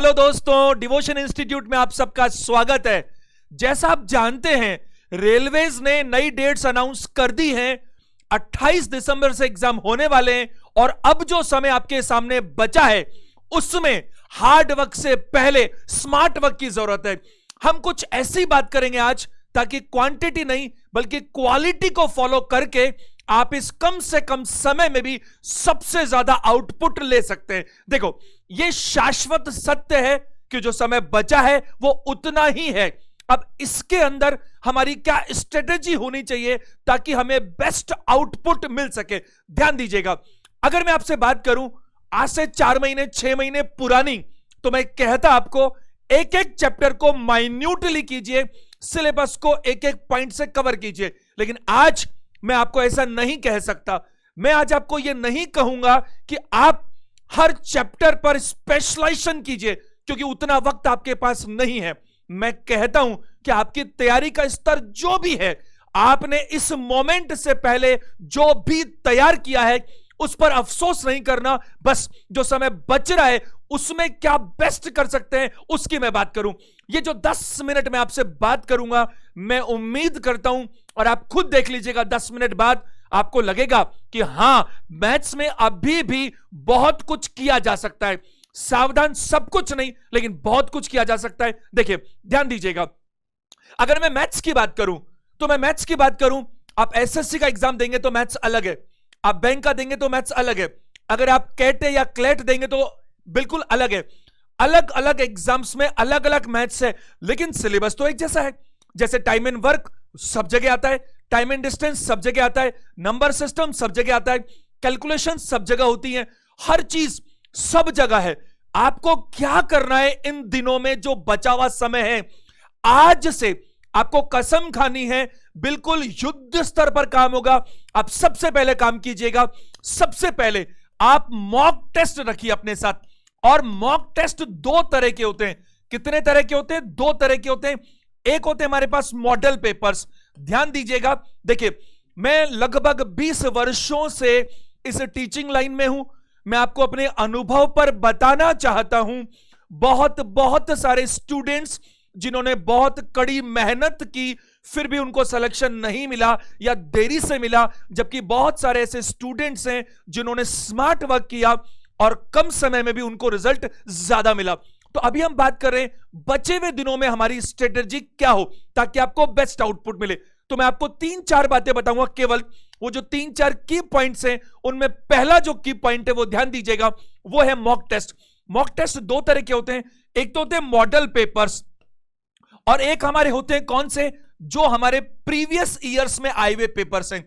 Hello दोस्तों, devotion institute में आप सबका स्वागत है। जैसा आप जानते हैं, रेलवेज ने नई डेट्स अनाउंस कर दी हैं। 28 दिसंबर से एग्जाम होने वाले हैं और अब जो समय आपके सामने बचा है उसमें हार्ड वर्क से पहले स्मार्ट वर्क की जरूरत है। हम कुछ ऐसी बात करेंगे आज ताकि क्वांटिटी नहीं बल्कि क्वालिटी को फॉलो करके आप इस कम से कम समय में भी सबसे ज्यादा आउटपुट ले सकते हैं। देखो, यह शाश्वत सत्य है कि जो समय बचा है वो उतना ही है। अब इसके अंदर हमारी क्या स्ट्रेटेजी होनी चाहिए ताकि हमें बेस्ट आउटपुट मिल सके। ध्यान दीजिएगा, अगर मैं आपसे बात करूं आज से 4 महीने 6 महीने पुरानी, तो मैं कहता आपको एक एक चैप्टर को माइन्यूटली कीजिए, सिलेबस को एक एक पॉइंट से कवर कीजिए। लेकिन आज मैं आपको ऐसा नहीं कह सकता। मैं आज आपको यह नहीं कहूंगा कि आप हर चैप्टर पर स्पेशलाइजेशन कीजिए क्योंकि उतना वक्त आपके पास नहीं है। मैं कहता हूं कि आपकी तैयारी का स्तर जो भी है, आपने इस मोमेंट से पहले जो भी तैयार किया है उस पर अफसोस नहीं करना। बस जो समय बच रहा है उसमें क्या बेस्ट कर सकते हैं उसकी मैं बात करूं। ये जो 10 मिनट में आपसे बात करूंगा, मैं उम्मीद करता हूं और आप खुद देख लीजिएगा 10 मिनट बाद आपको लगेगा कि हां, मैथ्स में अभी भी बहुत कुछ किया जा सकता है। सावधान, सब कुछ नहीं लेकिन बहुत कुछ किया जा सकता है। देखिए, ध्यान दीजिएगा, अगर मैं मैथ्स की बात करूं तो मैं मैथ्स की बात करूं, आप एसएससी का एग्जाम देंगे तो मैथ्स अलग है, आप बैंक का देंगे तो मैथ्स अलग है, अगर आप कैट या क्लेट देंगे तो बिल्कुल अलग है। अलग अलग एग्जाम्स में अलग अलग मैथ्स है लेकिन सिलेबस तो एक जैसा है। जैसे टाइम एंड वर्क सब जगह आता है, टाइम एंड डिस्टेंस सब जगह आता है, नंबर सिस्टम सब जगह आता है, कैलकुलेशन सब जगह होती है, हर चीज सब जगह है। आपको क्या करना है इन दिनों में जो बचा हुआ समय है, आज से आपको कसम खानी है, बिल्कुल युद्ध स्तर पर काम होगा। आप सबसे पहले काम कीजिएगा, सबसे पहले आप मॉक टेस्ट रखिए अपने साथ। और मॉक टेस्ट 2 तरह के होते हैं। कितने तरह के होते हैं? 2 तरह के होते हैं। एक होते हैं हमारे पास मॉडल पेपर्स। ध्यान दीजिएगा, देखिए मैं लगभग 20 वर्षों से इस टीचिंग लाइन में हूं। मैं आपको अपने अनुभव पर बताना चाहता हूं, बहुत बहुत सारे स्टूडेंट्स जिन्होंने बहुत कड़ी मेहनत की फिर भी उनको सिलेक्शन नहीं मिला या देरी से मिला, जबकि बहुत सारे ऐसे स्टूडेंट्स हैं जिन्होंने स्मार्ट वर्क किया और कम समय में भी उनको रिजल्ट ज्यादा मिला। तो अभी हम बात कर रहे हैं बचे हुए दिनों में हमारी स्ट्रेटेजी क्या हो ताकि आपको बेस्ट आउटपुट मिले। तो मैं आपको 3-4 बातें बताऊंगा, केवल वो जो 3-4 की पॉइंट्स हैं उनमें पहला जो की पॉइंट है वो ध्यान दीजिएगा, वो है मॉक टेस्ट। मॉक टेस्ट 2 तरह के होते हैं, एक तो होते हैं मॉडल पेपर्स और एक हमारे होते हैं कौन से, जो हमारे प्रीवियस ईयर्स में आए हुए पेपर्स हैं।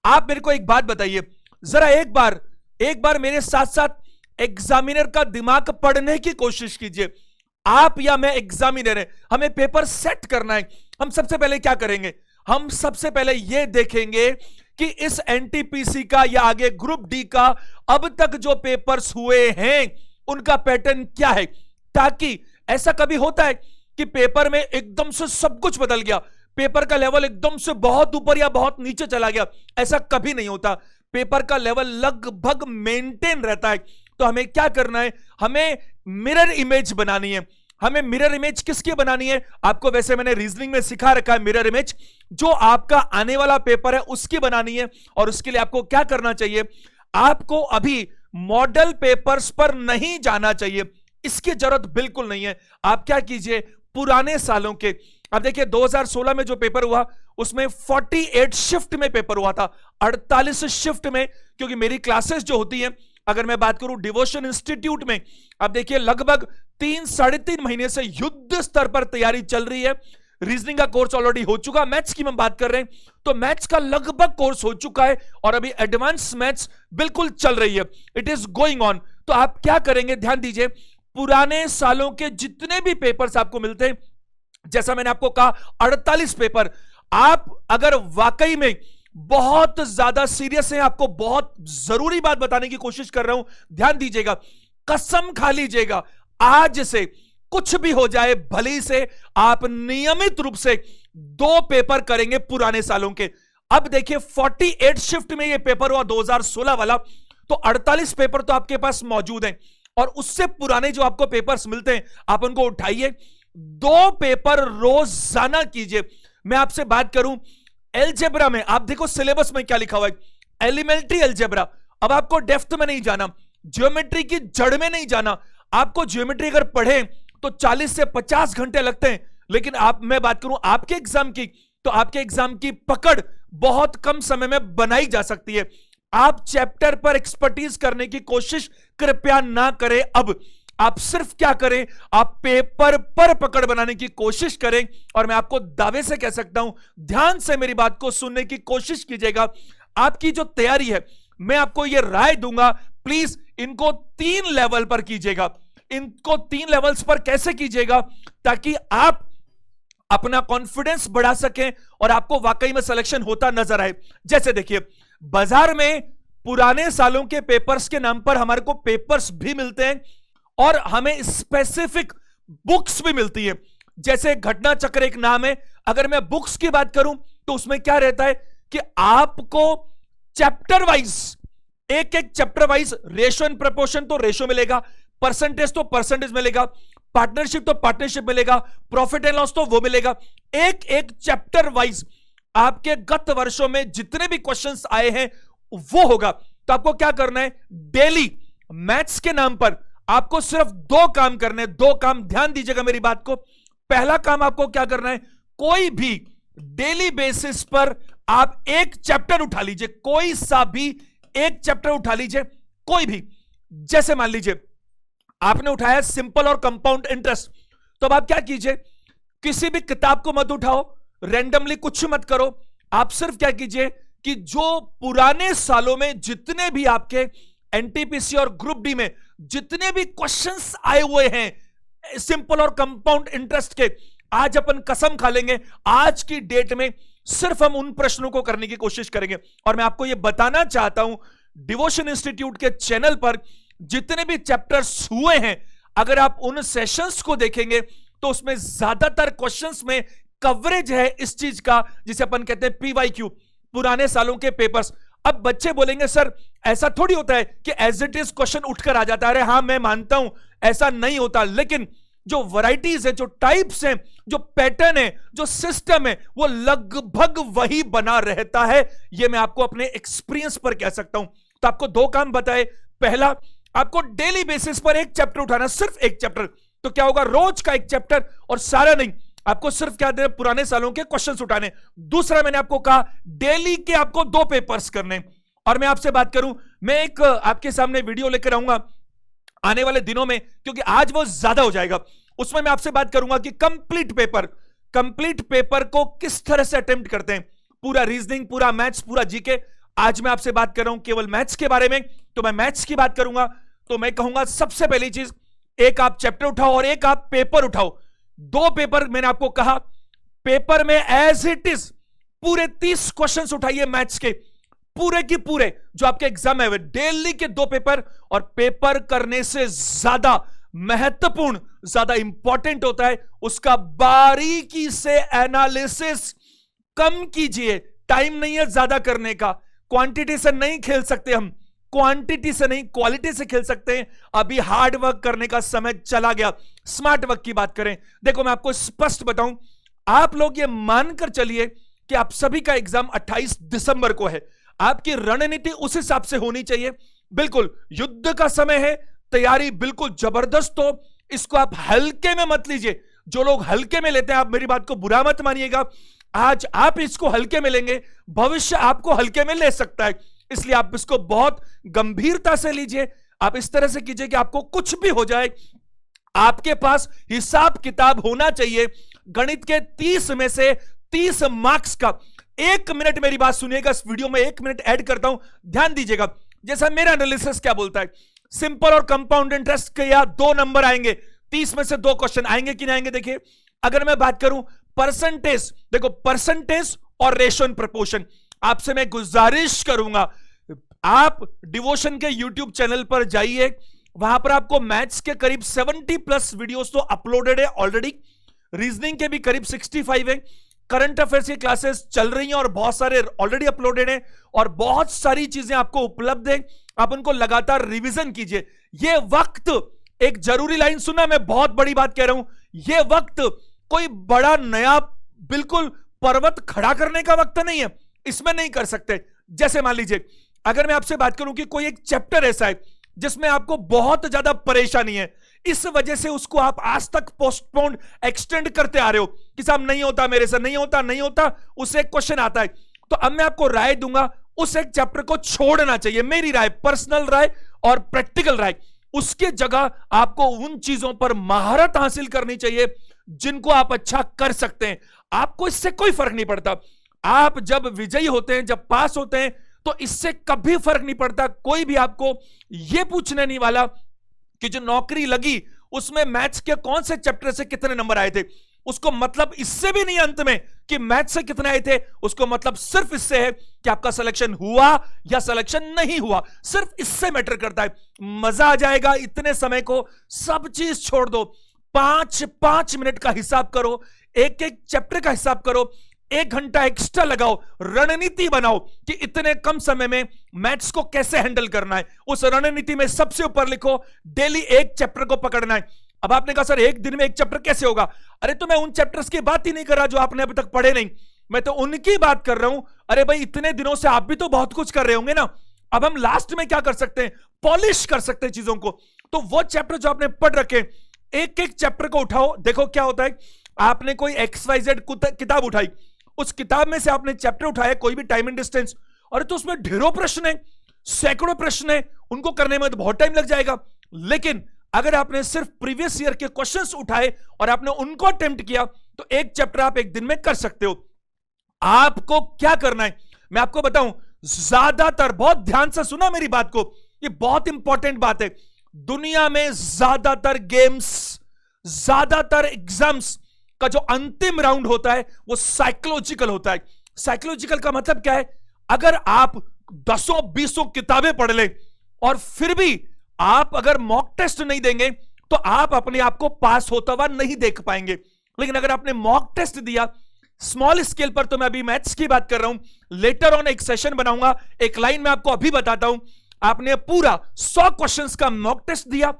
आप मेरे को एक बात बताइए, जरा एक बार मेरे साथ साथ एग्जामिनर का दिमाग पढ़ने की कोशिश कीजिए। आप या मैं एग्जामिनर है, हमें पेपर सेट करना है। हम सबसे पहले क्या करेंगे? हम सबसे पहले यह देखेंगे कि इस एनटीपीसी का या आगे ग्रुप डी का अब तक जो पेपर्स हुए हैं उनका पैटर्न क्या है, ताकि ऐसा कभी होता है कि पेपर में एकदम से सब कुछ बदल गया, पेपर का लेवल एकदम से बहुत ऊपर या बहुत नीचे चला गया, ऐसा कभी नहीं होता। पेपर का लेवल लगभग मेंटेन रहता है। तो हमें क्या करना है? हमें मिरर इमेज बनानी है। हमें मिरर इमेज किसकी बनानी है? आपको वैसे मैंने रीजनिंग में सिखा रखा है, मिरर इमेज जो आपका आने वाला पेपर है उसकी बनानी है। और उसके लिए आपको क्या करना चाहिए? आपको अभी मॉडल पेपर्स पर नहीं जाना चाहिए, इसकी जरूरत बिल्कुल नहीं है। आप क्या कीजिए, पुराने सालों के, अब देखिए 2016 में जो पेपर हुआ उसमें 48 शिफ्ट में पेपर हुआ था, 48 शिफ्ट में, क्योंकि मेरी क्लासेस जो होती हैं, अगर मैं बात करूं डिवोशन इंस्टीट्यूट में, अब देखिए लगभग 3-3.5 महीने से युद्ध स्तर पर तैयारी चल रही है। रीजनिंग का कोर्स ऑलरेडी हो चुका, मैथ्स की हम बात कर रहे हैं तो मैथ्स का लगभग कोर्स हो चुका है और अभी एडवांस मैथ्स बिल्कुल चल रही है, इट इज गोइंग ऑन। तो आप क्या करेंगे? ध्यान दीजिए, पुराने सालों के जितने भी पेपर्स आपको मिलते हैं, जैसा मैंने आपको कहा 48 पेपर, आप अगर वाकई में बहुत ज्यादा सीरियस हैं, आपको बहुत जरूरी बात बताने की कोशिश कर रहा हूं, ध्यान दीजिएगा, कसम खा लीजिएगा आज से कुछ भी हो जाए भले से आप नियमित रूप से 2 पेपर करेंगे पुराने सालों के। अब देखिए 48 शिफ्ट में ये पेपर हुआ 2016 वाला, तो 48 पेपर तो आपके पास मौजूद हैं और उससे पुराने जो आपको पेपर्स मिलते हैं आप उनको उठाइए, 2 पेपर रोजाना कीजिए। मैं आपसे बात करूं एलजेब्रा में, आप देखो सिलेबस में क्या लिखा हुआ है, एलिमेंट्री एलजेब्रा। अब आपको डेप्थ में नहीं जाना, ज्योमेट्री की जड़ में नहीं जाना। आपको ज्योमेट्री अगर पढ़े तो 40 से 50 घंटे लगते हैं, लेकिन मैं बात करूं आपके एग्जाम की, तो आपके एग्जाम की पकड़ बहुत कम समय में बनाई जा सकती है। आप चैप्टर पर एक्सपर्टीज करने की कोशिश कृपया ना करें। अब आप सिर्फ क्या करें, आप पेपर पर पकड़ बनाने की कोशिश करें। और मैं आपको दावे से कह सकता हूं, ध्यान से मेरी बात को सुनने की कोशिश कीजिएगा। आपकी जो तैयारी है, मैं आपको यह राय दूंगा, प्लीज इनको 3 लेवल पर कीजिएगा। इनको 3 लेवल्स पर कैसे कीजिएगा, ताकि आप अपना कॉन्फिडेंस बढ़ा सकें और आपको वाकई में सिलेक्शन होता नजर आए। जैसे देखिए, बाजार में पुराने सालों के पेपर्स के नाम पर हमारे को पेपर्स भी मिलते हैं और हमें स्पेसिफिक बुक्स भी मिलती है। जैसे घटना चक्र एक नाम है, अगर मैं बुक्स की बात करूं तो उसमें क्या रहता है कि आपको चैप्टर वाइज, एक chapter wise ratio and proportion तो रेशो मिलेगा, परसेंटेज तो परसेंटेज मिलेगा, पार्टनरशिप तो पार्टनरशिप मिलेगा, प्रॉफिट एंड लॉस तो वो मिलेगा। एक चैप्टर वाइज आपके गत वर्षों में जितने भी क्वेश्चंस आए हैं वो होगा। तो आपको क्या करना है, डेली मैथ्स के नाम पर आपको सिर्फ 2 काम करने हैं। 2 काम, ध्यान दीजिएगा मेरी बात को। पहला काम आपको क्या करना है, कोई भी डेली बेसिस पर आप एक चैप्टर उठा लीजिए, कोई सा भी एक चैप्टर उठा लीजिए, कोई भी। जैसे मान लीजिए आपने उठाया सिंपल और कंपाउंड इंटरेस्ट, तो अब आप क्या कीजिए, किसी भी किताब को मत उठाओ, रैंडमली कुछ मत करो। आप सिर्फ क्या कीजिए कि जो पुराने सालों में जितने भी आपके एनटीपीसी और ग्रुप डी में जितने भी क्वेश्चंस आए हुए हैं सिंपल और कंपाउंड इंटरेस्ट के, आज अपन कसम खा लेंगे आज की डेट में सिर्फ हम उन प्रश्नों को करने की कोशिश करेंगे। और मैं आपको यह बताना चाहता हूं, डिवोशन इंस्टीट्यूट के चैनल पर जितने भी चैप्टर्स हुए हैं, अगर आप उन सेशंस को देखेंगे तो उसमें ज्यादातर क्वेश्चंस में कवरेज है इस चीज का जिसे अपन कहते हैं पीवाईक्यू, पुराने सालों के पेपर्स। अब बच्चे बोलेंगे सर ऐसा थोड़ी होता है कि एज इट इज क्वेश्चन उठकर आ जाता है। अरे हाँ, मैं मानता हूं ऐसा नहीं होता, लेकिन जो वैरायटीज है, जो टाइप्स हैं, जो पैटर्न है, जो सिस्टम है, वो लगभग वही बना रहता है। ये मैं आपको अपने एक्सपीरियंस पर कह सकता हूं। तो आपको 2 काम बताए। पहला, आपको डेली बेसिस पर एक चैप्टर उठाना, सिर्फ एक चैप्टर। तो क्या होगा, रोज का एक चैप्टर और सारा नहीं, आपको सिर्फ क्या देना, पुराने सालों के क्वेश्चंस उठाने। दूसरा, मैंने आपको कहा डेली के आपको 2 पेपर्स करने। और मैं आपसे बात करूं, मैं एक आपके सामने वीडियो लेकर आऊंगा आने वाले दिनों में, क्योंकि आज वो ज्यादा हो जाएगा। उसमें मैं आपसे बात करूंगा कि कंप्लीट पेपर को किस तरह से अटेम्प्ट करते हैं, पूरा रीजनिंग, पूरा मैथ्स, पूरा जीके। आज मैं आपसे बात कर रहा हूं केवल मैथ्स के बारे में, तो मैं मैथ्स की बात करूंगा। तो मैं कहूंगा सबसे पहली चीज, एक आप चैप्टर उठाओ और एक आप पेपर उठाओ। 2 पेपर मैंने आपको कहा, पेपर में एज इट इज पूरे 30 क्वेश्चंस उठाइए मैथ्स के, पूरे की पूरे जो आपके एग्जाम है, डेली के 2 पेपर। और पेपर करने से ज्यादा महत्वपूर्ण, ज्यादा इंपॉर्टेंट होता है उसका बारीकी से एनालिसिस। कम कीजिए, टाइम नहीं है ज्यादा करने का, क्वांटिटी से नहीं खेल सकते हम, क्वांटिटी से नहीं क्वालिटी से खेल सकते हैं। अभी हार्ड वर्क करने का समय चला गया, स्मार्ट वर्क की बात करें। देखो मैं आपको स्पष्ट बताऊं, आप लोग ये मानकर चलिए कि आप सभी का एग्जाम 28 दिसंबर को है। आपकी रणनीति उस हिसाब से होनी चाहिए। बिल्कुल युद्ध का समय है, तैयारी बिल्कुल जबरदस्त हो, इसको आप हल्के में मत लीजिए। जो लोग हल्के में लेते हैं, आप मेरी बात को बुरा मत मानिएगा, आज आप इसको हल्के में लेंगे, भविष्य आपको हल्के में ले सकता है। इसलिए आप इसको बहुत गंभीरता से लीजिए। आप इस तरह से कीजिए कि आपको कुछ भी हो जाए, आपके पास हिसाब किताब होना चाहिए। गणित के 30 में से 30 मार्क्स का, 1 मिनट मेरी बात सुनिएगा, इस वीडियो में 1 मिनट ऐड करता हूं, ध्यान दीजिएगा। जैसा मेरा एनालिसिस क्या बोलता है, सिंपल और कंपाउंड इंटरेस्ट के या 2 नंबर आएंगे, 30 में से 2 क्वेश्चन आएंगे कि नहीं आएंगे। देखिए अगर मैं बात करूं परसेंटेज, देखो परसेंटेज और रेशो एंड प्रपोर्शन, आपसे मैं गुजारिश करूंगा आप डिवोशन के यूट्यूब चैनल पर जाइए, वहां पर आपको मैथ्स के करीब 70+ वीडियोस तो अपलोडेड है ऑलरेडी, रीजनिंग के भी करीब 65 है, करंट अफेयर्स की क्लासेस चल रही हैं और बहुत सारे ऑलरेडी अपलोडेड हैं, और बहुत सारी चीजें आपको उपलब्ध हैं। आप उनको लगातार रिवीजन कीजिए। ये वक्त, एक जरूरी लाइन सुना, मैं बहुत बड़ी बात कह रहा हूं, ये वक्त कोई बड़ा नया बिल्कुल पर्वत खड़ा करने का वक्त नहीं है, इसमें नहीं कर सकते। जैसे मान लीजिए अगर मैं आपसे बात करूं कि कोई एक चैप्टर ऐसा है जिसमें आपको बहुत ज्यादा परेशानी है, इस वजह से उसको आप आज तक पोस्टपोन एक्सटेंड करते आ रहे हो कि साहब नहीं होता, मेरे से नहीं होता, नहीं होता, उससे एक क्वेश्चन आता है, तो अब मैं आपको राय दूंगा उस एक चैप्टर को छोड़ना चाहिए। मेरी राय, पर्सनल राय और प्रैक्टिकल राय। उसके जगह आपको उन चीजों पर महारत हासिल करनी चाहिए जिनको आप अच्छा कर सकते हैं। आपको इससे कोई फर्क नहीं पड़ता, आप जब विजयी होते हैं, जब पास होते हैं, तो इससे कभी फर्क नहीं पड़ता। कोई भी आपको यह पूछने नहीं वाला कि जो नौकरी लगी उसमें मैथ्स के कौन से चैप्टर से कितने नंबर आए थे। उसको मतलब इससे भी नहीं अंत में कि मैथ्स से कितने आए थे, उसको मतलब सिर्फ इससे है कि आपका सिलेक्शन हुआ या सिलेक्शन नहीं हुआ, सिर्फ इससे मैटर करता है। मजा आ जाएगा इतने समय को, सब चीज छोड़ दो, 5-5 मिनट का हिसाब करो, एक एक चैप्टर का हिसाब करो, 1 घंटा एक्स्ट्रा लगाओ, रणनीति बनाओ कि इतने कम समय में मैथ्स को कैसे हैंडल करना है। उस रणनीति में सबसे ऊपर लिखो डेली एक चैप्टर को पकड़ना है। अब आपने कहा सर एक दिन में एक चैप्टर कैसे होगा? अरे तो मैं उन चैप्टर्स की बात ही नहीं कर रहा जो आपने अभी तक पढ़े नहीं, मैं तो उनकी बात कर रहा हूं। अरे भाई इतने दिनों से आप भी तो बहुत कुछ कर रहे होंगे ना। अब हम लास्ट में क्या कर सकते हैं? पॉलिश कर सकते हैं चीजों को। तो वो चैप्टर जो आपने पढ़ रखे, एक एक चैप्टर को उठाओ, देखो क्या होता है। आपने कोई XYZ किताब उठाई, उस किताब में से आपने चैप्टर उठाया, कोई भी टाइम एंड डिस्टेंस, और तो उसमें ढेरों प्रश्न है, सैकड़ों प्रश्न है, उनको करने में तो बहुत टाइम लग जाएगा। लेकिन अगर आपने सिर्फ प्रीवियस ईयर के क्वेश्चंस उठाए और आपने उनको अटेम्प्ट किया, तो एक चैप्टर आप एक दिन में कर सकते हो। आपको क्या करना है मैं आपको बताऊं, ज्यादातर, बहुत ध्यान से सुना मेरी बात को, ये बहुत इंपॉर्टेंट बात है। दुनिया में ज्यादातर गेम्स, ज्यादातर एग्जाम्स का जो अंतिम राउंड होता है वो साइकोलॉजिकल होता है। साइकोलॉजिकल का मतलब क्या है? अगर आप 10-20 किताबें पढ़ ले और फिर भी आप अगर मॉक टेस्ट नहीं देंगे तो आप अपने आप को पास होता हुआ नहीं देख पाएंगे। लेकिन अगर आपने मॉक टेस्ट दिया, स्मॉल स्केल पर, तो मैं अभी मैथ्स की बात कर रहा हूं, लेटर ऑन एक सेशन बनाऊंगा, एक लाइन में आपको अभी बताता हूं। आपने पूरा 100 क्वेश्चंस का मॉक टेस्ट दिया,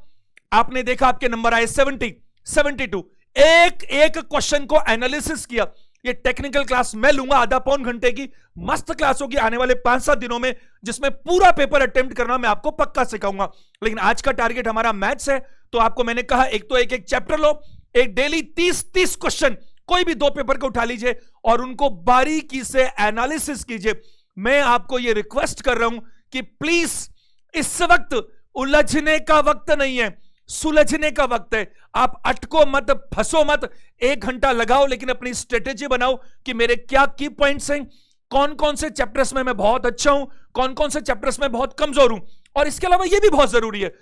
आपने देखा आपके नंबर आए 70, 72, एक एक क्वेश्चन को एनालिसिस किया। ये टेक्निकल क्लास मैं लूंगा, आधा पौन घंटे की मस्त क्लास होगी आने वाले 5-7 दिनों में, जिसमें पूरा पेपर अटेम्प्ट करना मैं आपको पक्का सिखाऊंगा। लेकिन आज का टारगेट हमारा मैथ्स है, तो आपको मैंने कहा एक तो एक एक चैप्टर लो, एक डेली 30-30 क्वेश्चन कोई भी 2 पेपर को उठा लीजिए और उनको बारीकी से एनालिसिस कीजिए। मैं आपको यह रिक्वेस्ट कर रहा हूं कि प्लीज, इस वक्त उलझने का वक्त नहीं है, सुलझने का वक्त है। आप अटको मत, फंसो मत, 1 घंटा लगाओ, लेकिन अपनी स्ट्रेटेजी बनाओ कि मेरे क्या की पॉइंट्स हैं, कौन कौन से चैप्टर्स में मैं बहुत अच्छा हूं, कौन कौन से चैप्टर्स में बहुत कमजोर हूं। और इसके अलावा यह भी बहुत जरूरी है,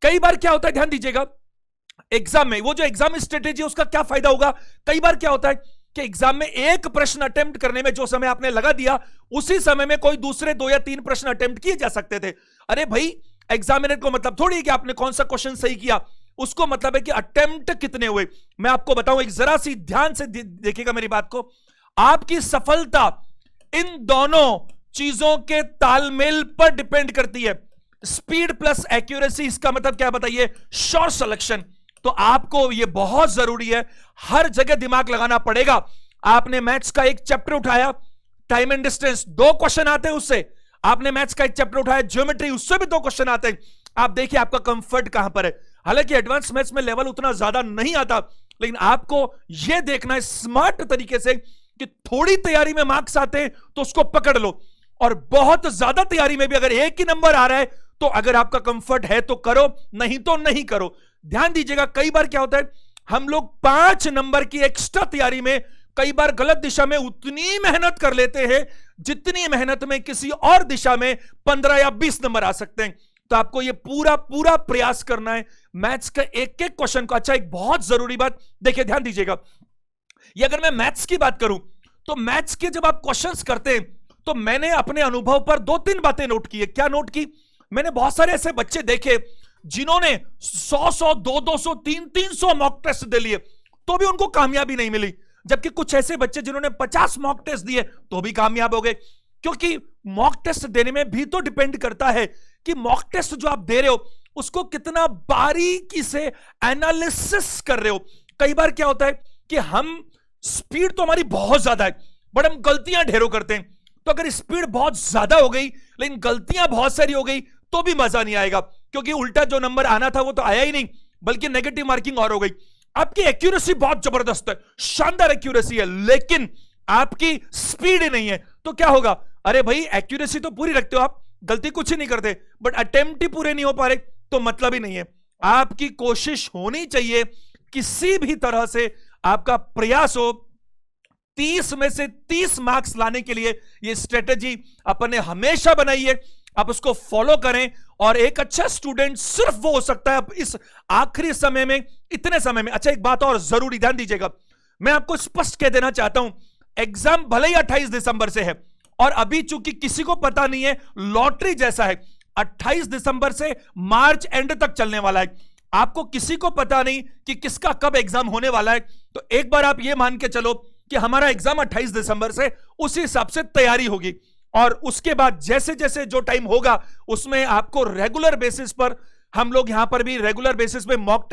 कई बार क्या होता है, ध्यान दीजिएगा, एग्जाम में वो जो एग्जाम स्ट्रेटेजी, उसका क्या फायदा होगा। कई बार क्या होता है कि एग्जाम में एक प्रश्न अटेम्प्ट करने में जो समय आपने लगा दिया, उसी समय में कोई दूसरे 2 या 3 प्रश्न अटेम्प्ट किए जा सकते थे। अरे भाई, एग्जामिनर को मतलब थोड़ी है कि आपने कौन सा क्वेश्चन सही किया, उसको मतलब है कि अटेम्प्ट कितने हुए। मैं आपको बताऊं, एक जरा सी ध्यान से देखिएगा मेरी बात को, आपकी सफलता इन दोनों चीजों के तालमेल पर डिपेंड करती है। स्पीड प्लस एक्यूरेसी, इसका मतलब क्या बताइए? Short selection. तो आपको यह बहुत जरूरी है, हर जगह दिमाग लगाना पड़ेगा। आपने मैथ्स का एक चैप्टर उठाया, टाइम एंड डिस्टेंस, 2 क्वेश्चन आते हैं उससे। आपने मैथ्स का एक चैप्टर उठाया, ज्योमेट्री, उससे भी 2 क्वेश्चन आते हैं। आप देखिए आपका कंफर्ट कहां पर है। हालांकि एडवांस मैथ्स में लेवल उतना ज्यादा नहीं आता, लेकिन आपको यह देखना है स्मार्ट तरीके से कि थोड़ी तैयारी में मार्क्स आते हैं तो उसको पकड़ लो, और बहुत ज्यादा तैयारी में भी अगर एक ही नंबर आ रहा है तो अगर आपका कंफर्ट है तो करो, नहीं तो नहीं करो। ध्यान दीजिएगा, कई बार क्या होता है, हम लोग 5 नंबर की एक्स्ट्रा तैयारी में कई बार गलत दिशा में उतनी मेहनत कर लेते हैं जितनी मेहनत में किसी और दिशा में 15 या 20 नंबर आ सकते हैं। तो आपको ये पूरा प्रयास करना है मैथ्स का एक एक क्वेश्चन को। अच्छा, एक बहुत जरूरी बात देखिए, ध्यान दीजिएगा, ये अगर मैं मैथ्स की बात करूं तो मैथ्स के जब आप क्वेश्चंस करते हैं तो मैंने अपने अनुभव पर 2-3 बातें नोट की है। क्या नोट की? मैंने बहुत सारे ऐसे बच्चे देखे जिन्होंने 100-100, 200-200, 300 मॉक टेस्ट दे लिए तो भी उनको कामयाबी नहीं मिली, जबकि कुछ ऐसे बच्चे जिन्होंने 50 मॉक टेस्ट दिए तो भी कामयाब हो गए। क्योंकि मॉक टेस्ट देने में भी तो डिपेंड करता है कि मॉक टेस्ट जो आप दे रहे हो उसको कितना बारीकी से एनालिसिस कर रहे हो। कई बार क्या होता है कि हम स्पीड तो हमारी बहुत ज्यादा है बट हम गलतियां ढेरों करते हैं। तो अगर स्पीड बहुत ज्यादा हो गई लेकिन गलतियां बहुत सारी हो गई तो भी मजा नहीं आएगा, क्योंकि उल्टा जो नंबर आना था वो तो आया ही नहीं बल्कि नेगेटिव मार्किंग और हो गई। आपकी एक्यूरेसी बहुत जबरदस्त है, शानदार एक्यूरेसी है, लेकिन आपकी स्पीड ही नहीं है। तो क्या होगा? अरे भाई एक्यूरेसी तो पूरी रखते हो आप, गलती कुछ ही नहीं करते, बट अटेम्प्ट ही पूरे नहीं हो पा रहे तो मतलब ही नहीं है। आपकी कोशिश होनी चाहिए किसी भी तरह से आपका प्रयास हो 30 में से 30 मार्क्स लाने के लिए। ये स्ट्रेटेजी अपन ने हमेशा बनाई है, आप उसको फॉलो करें और एक अच्छा स्टूडेंट सिर्फ वो हो सकता है इस आखिरी समय में, इतने समय में। अच्छा एक बात और जरूरी ध्यान दीजिएगा, मैं आपको स्पष्ट कह देना चाहता हूं, एग्जाम भले ही 28 दिसंबर से है और अभी चूंकि किसी को पता नहीं है, लॉटरी जैसा है, 28 दिसंबर से मार्च एंड तक चलने वाला है। आपको किसी को पता नहीं कि किसका कब एग्जाम होने वाला है। तो एक बार आप ये मान के चलो कि हमारा एग्जाम 28 दिसंबर से, उसी हिसाब से तैयारी होगी और उसके बाद जैसे जैसे जो टाइम होगा उसमें आपको रेगुलर बेसिस पर, हम लोग यहां पर भी रेगुलर बेसिस पे मॉक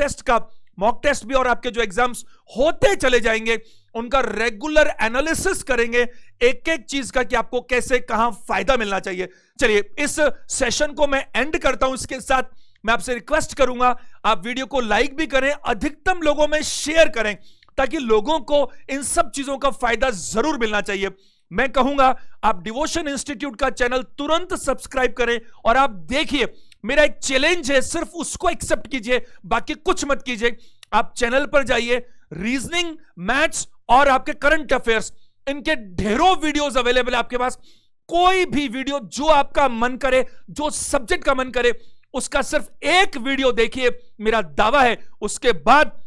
टेस्ट भी और आपके जो एग्जाम्स होते चले जाएंगे उनका रेगुलर एनालिसिस करेंगे एक एक चीज का कि आपको कैसे कहां फायदा मिलना चाहिए। चलिए इस सेशन को मैं एंड करता हूं। इसके साथ मैं आपसे रिक्वेस्ट करूंगा आप वीडियो को लाइक भी करें, अधिकतम लोगों में शेयर करें ताकि लोगों को इन सब चीजों का फायदा जरूर मिलना चाहिए। मैं कहूंगा आप डिवोशन इंस्टीट्यूट का चैनल तुरंत सब्सक्राइब करें और आप देखिए, मेरा एक चैलेंज है, सिर्फ उसको एक्सेप्ट कीजिए, बाकी कुछ मत कीजिए। आप चैनल पर जाइए, रीजनिंग, मैथ्स और आपके करंट अफेयर्स, इनके ढेरों वीडियोस अवेलेबल है आपके पास। कोई भी वीडियो जो आपका मन करे, जो सब्जेक्ट का मन करे, उसका सिर्फ एक वीडियो देखिए, मेरा दावा है उसके बाद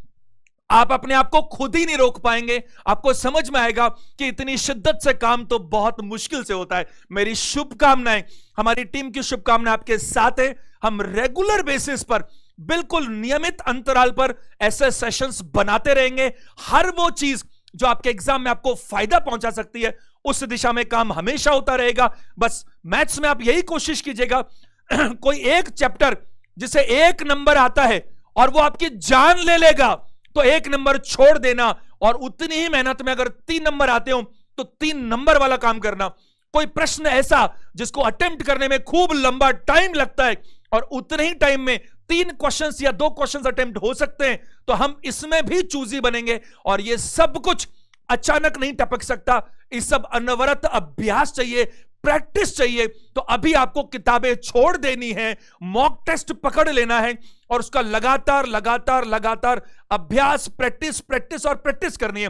आप अपने आप को खुद ही नहीं रोक पाएंगे। आपको समझ में आएगा कि इतनी शिद्दत से काम तो बहुत मुश्किल से होता है। मेरी शुभकामनाएं, हमारी टीम की शुभकामनाएं आपके साथ है। हम रेगुलर बेसिस पर, बिल्कुल नियमित अंतराल पर ऐसे सेशंस बनाते रहेंगे। हर वो चीज जो आपके एग्जाम में आपको फायदा पहुंचा सकती है उस दिशा में काम हमेशा होता रहेगा। बस मैथ्स में आप यही कोशिश कीजिएगा कोई एक चैप्टर जिसे 1 नंबर आता है और वो आपकी जान ले लेगा तो 1 नंबर छोड़ देना और उतनी ही मेहनत में अगर 3 नंबर आते हो तो 3 नंबर वाला काम करना। कोई प्रश्न ऐसा जिसको अटेम्प्ट करने में खूब लंबा टाइम लगता है और उतने ही टाइम में 3 क्वेश्चंस या 2 क्वेश्चंस अटेम्प्ट हो सकते हैं, तो हम इसमें भी चूजी बनेंगे। और ये सब कुछ अचानक नहीं टपक सकता, इस सब अनवरत अभ्यास चाहिए, प्रैक्टिस चाहिए। तो अभी आपको किताबें छोड़ देनी है, मॉक टेस्ट पकड़ लेना है और उसका लगातार लगातार लगातार अभ्यास, प्रैक्टिस और प्रैक्टिस करनी है।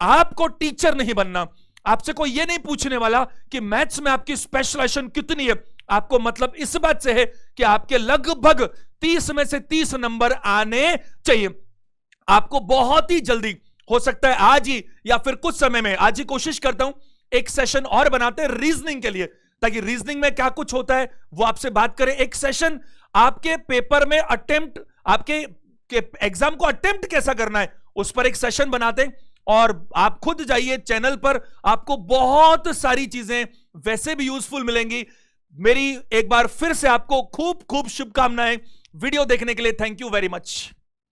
आपको टीचर नहीं बनना, आपसे कोई ये नहीं पूछने वाला कि मैथ्स में आपकी स्पेशलाइजेशन कितनी है। आपको मतलब इस बात से है कि आपके लगभग 30 में से 30 नंबर आने चाहिए। आपको बहुत ही जल्दी, हो सकता है आज ही या फिर कुछ समय में, आज ही कोशिश करता हूं एक सेशन और बनाते हैं रीजनिंग के लिए, ताकि रीजनिंग में क्या कुछ होता है वो आपसे बात करें। एक सेशन आपके पेपर में अटेम्प्ट, आपके एग्जाम को अटेम्प्ट कैसा करना है उस पर एक सेशन बनाते हैं। और आप खुद जाइए चैनल पर, आपको बहुत सारी चीजें वैसे भी यूजफुल मिलेंगी। मेरी एक बार फिर से आपको खूब खूब शुभकामनाएं। वीडियो देखने के लिए थैंक यू वेरी मच।